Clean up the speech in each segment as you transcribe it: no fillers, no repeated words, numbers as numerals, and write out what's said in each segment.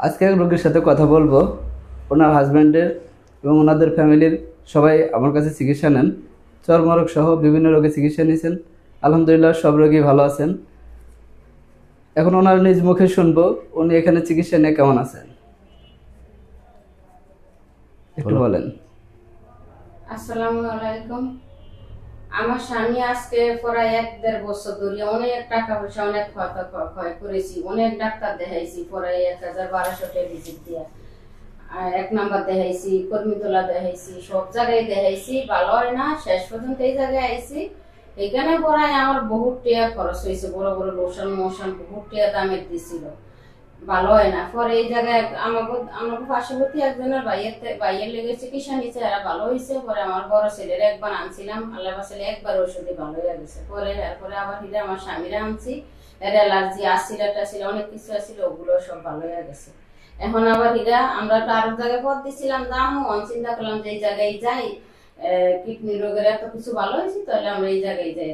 আজকে এক রোগীর সাথে কথা বলবো। ওনার হাজব্যান্ডের এবং ওনাদের ফ্যামিলির সবাই আমার কাছে চিকিৎসা নেন। চর্মরোগ সহ বিভিন্ন রোগে চিকিৎসা নিয়েছেন। আলহামদুলিল্লাহ সব রোগী ভালো আছেন। এখন ওনার নিজ মুখে শুনবো উনি এখানে চিকিৎসা নিয়ে কেমন আছেন, একটু বলো। বলেন। আসসালামু আলাইকুম। আমার স্বামী আজকে প্রায় 1-1.5 বছর ধরে অনেক টাকা পয়সা অনেক ক্ষয় করেছি, অনেক ডাক্তার দেখাইছি, প্রায় 1,1200 টাকা ভিজিট দিয়া। আর 1 নাম্বার দেখাইছি, কর্মীতলা দেখাইছি, সব জায়গায় দেখাইছি, ভালো হয় না। শেষ পর্যন্ত এই জায়গায় আইছি। এখানে পড়ায় আমার বহুত টাকা খরচ হয়েছে, বড় বড় লোশন মোশন বহুত টাকা দামের দিছিল, ভালো হয় না। পরে এই জায়গায় আমাকে আমাকে পার্শ্ববর্তী একজনের ভাইয়ের লেগে চিকিৎসা নিচ্ছে, এরা ভালো হয়েছে। পরে আমার বড় ছেলের একবার আনছিলাম, আল্লাহ ছেলে একবার ওষুধে ভালো হয়ে গেছে। পরে এরপরে আবার হিরে আমার স্বামীরা আনছি, এর অ্যালার্জি আসছিল, ছিল অনেক কিছু আসছিল, ওগুলো সব ভালো হয়ে গেছে। এখন আবার হিরা আমরা তো আরো জায়গায় পথ দিছিলাম দাম, চিন্তা করলাম যে এই জায়গায় যাই, কিডনি রোগের এত কিছু ভালো হয়েছে, তাহলে আমরা এই জায়গায় যাই,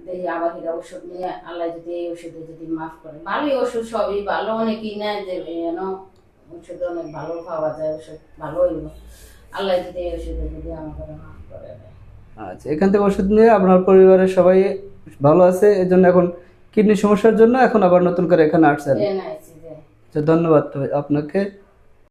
দেখি আবার হিরা ওষুধ নিয়ে আল্লাহ যদি এই ওষুধে যদি মাফ করে। ভালোই ওষুধ, সবই ভালো, অনেকেই নেয় যে ওষুধ অনেক ভালো পাওয়া যায়, ওষুধ ভালো হইব। আল্লাহ যদি এই ওষুধে যদি আমাকে মাফ করে দেয়। আচ্ছা, এখান থেকে ওষুধ নিয়ে আপনার পরিবারের সবাই ভালো আছে। এই জন্য এখন কিডনি সমস্যার জন্য এখন আবার নতুন করে এখানে আসছেন। নাইছি যে আচ্ছা, ধন্যবাদ আপনাকে।